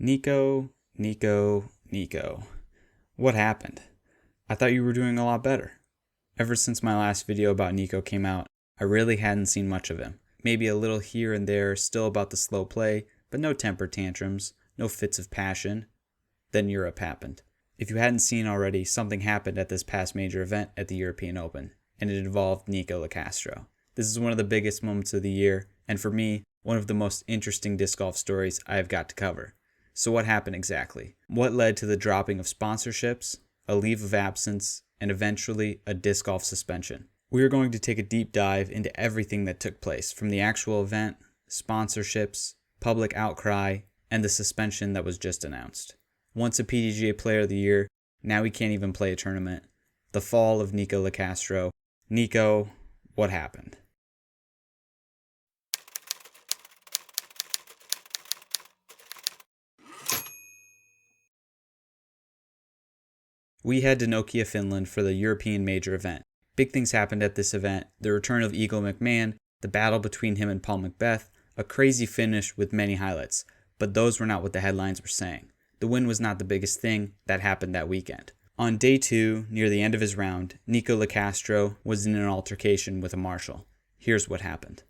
Nikko, Nikko, Nikko. What happened? I thought you were doing a lot better. Ever since my last video about Nikko came out, I really hadn't seen much of him. Maybe a little here and there still about the slow play, but no temper tantrums, no fits of passion. Then Europe happened. If you hadn't seen already, something happened at this past major event at the European Open, and it involved Nikko Locastro. This is one of the biggest moments of the year, and for me, one of the most interesting disc golf stories I have got to cover. So what happened exactly? What led to the dropping of sponsorships, a leave of absence, and eventually a disc golf suspension? We are going to take a deep dive into everything that took place, from the actual event, sponsorships, public outcry, and the suspension that was just announced. Once a PDGA Player of the Year, now he can't even play a tournament. The fall of Nikko Locastro. Nikko, what happened? We head to Nokia, Finland for the European major event. Big things happened at this event: the return of Eagle McMahon, the battle between him and Paul Macbeth, a crazy finish with many highlights. But those were not what the headlines were saying. The win was not the biggest thing that happened that weekend. On day 2, near the end of his round, Nikko Locastro was in an altercation with a marshal. Here's what happened.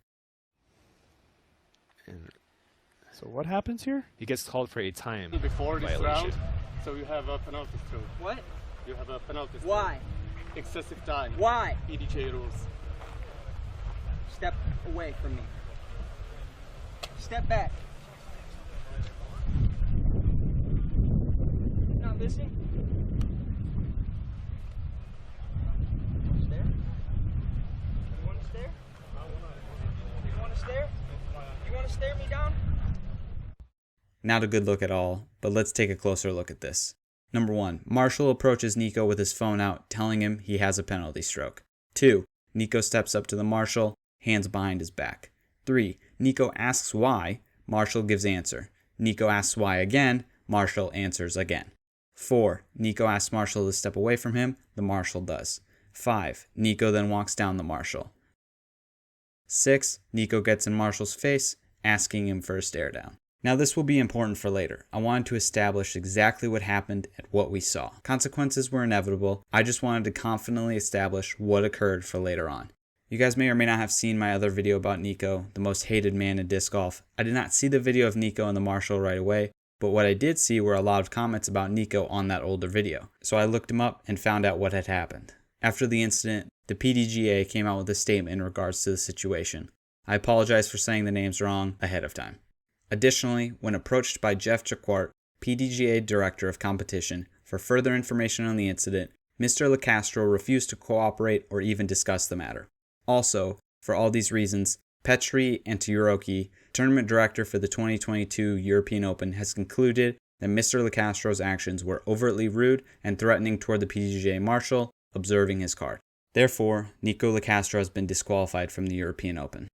So what happens here? He gets called for a time before this violation. round, so you have a penalty stroke. What? You have a penalty stroke. Why? Excessive time. Why? PDGA rules. Step away from me. Step back. Not listening? Stare? You want to stare? You want to stare? You want to stare me down? Not a good look at all, but let's take a closer look at this. Number 1, Marshall approaches Nikko with his phone out, telling him he has a penalty stroke. 2, Nikko steps up to the marshal, hands behind his back. 3, Nikko asks why, Marshall gives answer. Nikko asks why again, Marshall answers again. 4, Nikko asks Marshall to step away from him, the marshal does. 5, Nikko then walks down the marshal. 6, Nikko gets in Marshall's face, asking him for a stare down. Now this will be important for later. I wanted to establish exactly what happened and what we saw. Consequences were inevitable. I just wanted to confidently establish what occurred for later on. You guys may or may not have seen my other video about Nikko, the most hated man in disc golf. I did not see the video of Nikko and the marshal right away, but what I did see were a lot of comments about Nikko on that older video. So I looked him up and found out what had happened. After the incident, the PDGA came out with a statement in regards to the situation. I apologize for saying the names wrong ahead of time. Additionally, when approached by Jeff Jacquart, PDGA Director of Competition, for further information on the incident, Mr. Locastro refused to cooperate or even discuss the matter. Also, for all these reasons, Petri Antiuroki, Tournament Director for the 2022 European Open, has concluded that Mr. Locastro's actions were overtly rude and threatening toward the PDGA Marshal, observing his card. Therefore, Nikko Locastro has been disqualified from the European Open.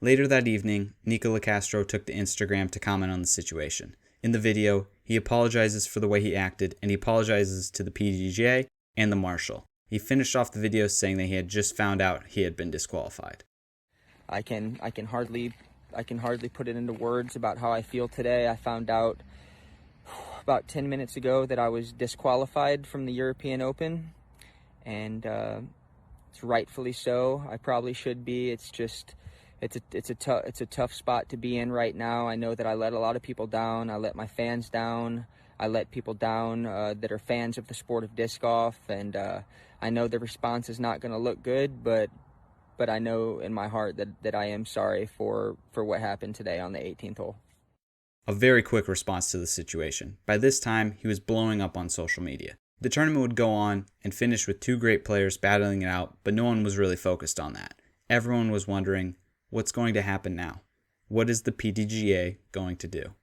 Later that evening, Nikko Locastro took to Instagram to comment on the situation. In the video, he apologizes for the way he acted, and he apologizes to the PDGA and the marshal. He finished off the video saying that he had just found out he had been disqualified. I can hardly put it into words about how I feel today. I found out about 10 minutes ago that I was disqualified from the European Open, and it's rightfully so. I probably should be. It's just it's a tough spot to be in right now. I know that I let a lot of people down. I let my fans down. I let people down that are fans of the sport of disc golf, and I know the response is not going to look good, but I know in my heart that I am sorry for what happened today on the 18th hole. A very quick response to the situation. By this time, he was blowing up on social media. The tournament would go on and finish with 2 great players battling it out, but no one was really focused on that. Everyone was wondering, what's going to happen now? What is the PDGA going to do?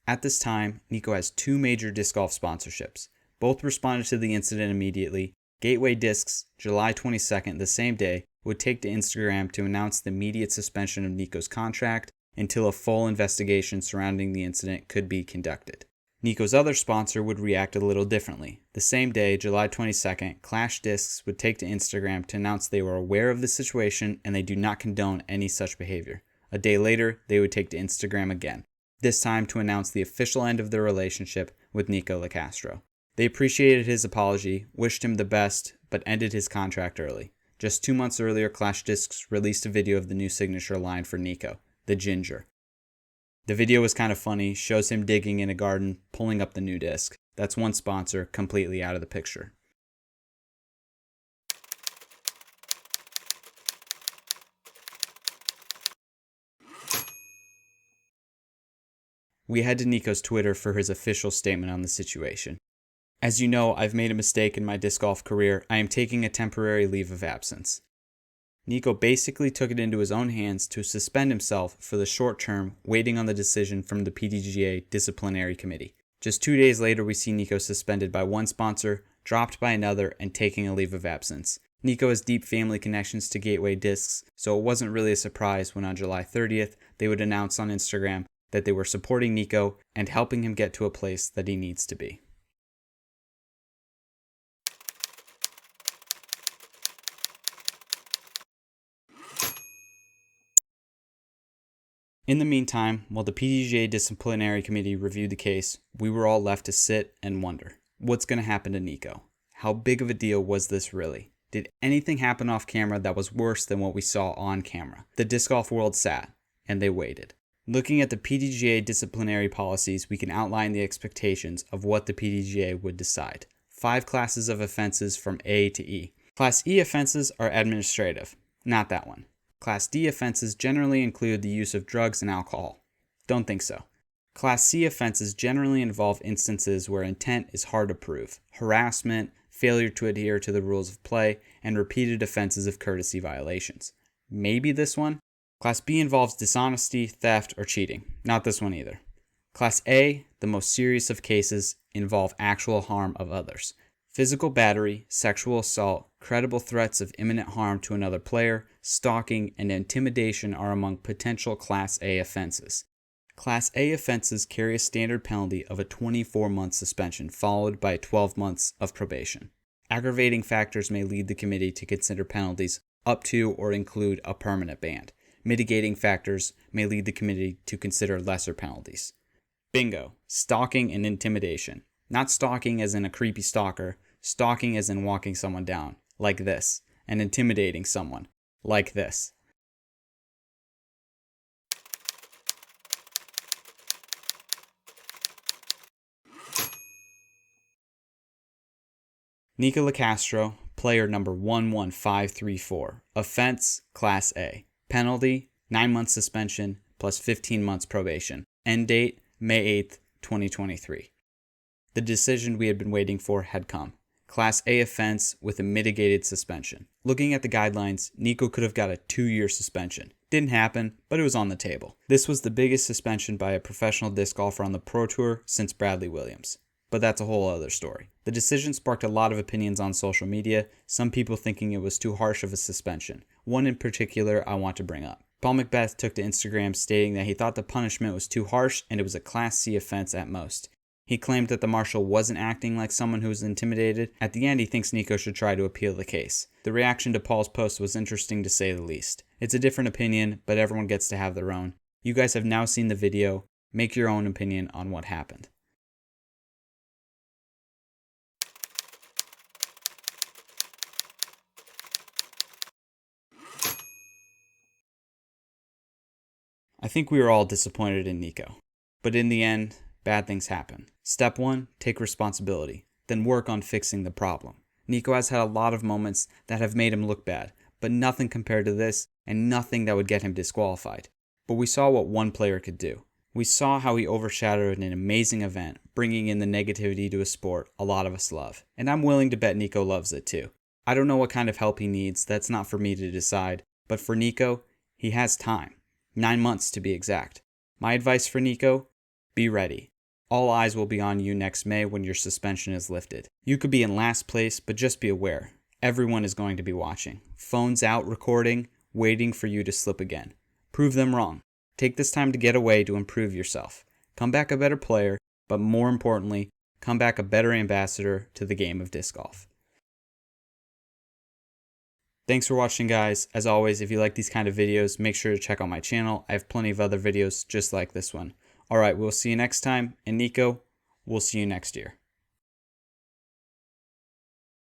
At this time, Nikko has 2 major disc golf sponsorships. Both responded to the incident immediately. Gateway Discs, July 22nd, the same day, would take to Instagram to announce the immediate suspension of Nikko's contract until a full investigation surrounding the incident could be conducted. Nikko's other sponsor would react a little differently. The same day, July 22nd, Clash Discs would take to Instagram to announce they were aware of the situation and they do not condone any such behavior. A day later, they would take to Instagram again, this time to announce the official end of their relationship with Nikko Locastro. They appreciated his apology, wished him the best, but ended his contract early. Just 2 months earlier, Clash Discs released a video of the new signature line for Nikko, the Ginger. The video was kind of funny, shows him digging in a garden, pulling up the new disc. That's one sponsor completely out of the picture. We head to Nikko's Twitter for his official statement on the situation. As you know, I've made a mistake in my disc golf career. I am taking a temporary leave of absence. Nikko basically took it into his own hands to suspend himself for the short term, waiting on the decision from the PDGA disciplinary committee. Just 2 days later, we see Nikko suspended by one sponsor, dropped by another, and taking a leave of absence. Nikko has deep family connections to Gateway Discs, so it wasn't really a surprise when on July 30th, they would announce on Instagram that they were supporting Nikko and helping him get to a place that he needs to be. In the meantime, while the PDGA disciplinary committee reviewed the case, we were all left to sit and wonder, what's going to happen to Nikko? How big of a deal was this really? Did anything happen off camera that was worse than what we saw on camera? The disc golf world sat, and they waited. Looking at the PDGA disciplinary policies, we can outline the expectations of what the PDGA would decide. 5 classes of offenses from A to E. Class E offenses are administrative. Not that one. Class D offenses generally include the use of drugs and alcohol. Don't think so. Class C offenses generally involve instances where intent is hard to prove, harassment, failure to adhere to the rules of play, and repeated offenses of courtesy violations. Maybe this one? Class B involves dishonesty, theft, or cheating. Not this one either. Class A, the most serious of cases, involve actual harm of others. Physical battery, sexual assault, credible threats of imminent harm to another player, stalking, and intimidation are among potential Class A offenses. Class A offenses carry a standard penalty of a 24-month suspension followed by 12 months of probation. Aggravating factors may lead the committee to consider penalties up to or include a permanent ban. Mitigating factors may lead the committee to consider lesser penalties. Bingo. Stalking and intimidation. Not stalking as in a creepy stalker, stalking as in walking someone down, like this, and intimidating someone, like this. Nikko Locastro, player number 11534. Offense, Class A. Penalty, 9 months suspension plus 15 months probation. End date, May 8th, 2023. The decision we had been waiting for had come. Class A offense with a mitigated suspension. Looking at the guidelines, Nikko could have got a 2-year suspension. Didn't happen, but it was on the table. This was the biggest suspension by a professional disc golfer on the Pro Tour since Bradley Williams. But that's a whole other story. The decision sparked a lot of opinions on social media, some people thinking it was too harsh of a suspension. One in particular I want to bring up. Paul Macbeth took to Instagram stating that he thought the punishment was too harsh and it was a Class C offense at most. He claimed that the marshal wasn't acting like someone who was intimidated. At the end, he thinks Nikko should try to appeal the case. The reaction to Paul's post was interesting to say the least. It's a different opinion, but everyone gets to have their own. You guys have now seen the video. Make your own opinion on what happened. I think we were all disappointed in Nikko. But in the end, bad things happen. Step 1, take responsibility. Then work on fixing the problem. Nikko has had a lot of moments that have made him look bad, but nothing compared to this, and nothing that would get him disqualified. But we saw what one player could do. We saw how he overshadowed an amazing event, bringing in the negativity to a sport a lot of us love. And I'm willing to bet Nikko loves it too. I don't know what kind of help he needs, that's not for me to decide, but for Nikko, he has time. 9 months to be exact. My advice for Nikko, be ready. All eyes will be on you next May when your suspension is lifted. You could be in last place, but just be aware. everyone is going to be watching. Phones out, recording, waiting for you to slip again. Prove them wrong. Take this time to get away to improve yourself. Come back a better player, but more importantly, come back a better ambassador to the game of disc golf. Thanks for watching, guys. As always, if you like these kind of videos, make sure to check out my channel. I have plenty of other videos just like this one. Alright, we'll see you next time. And Nikko, we'll see you next year.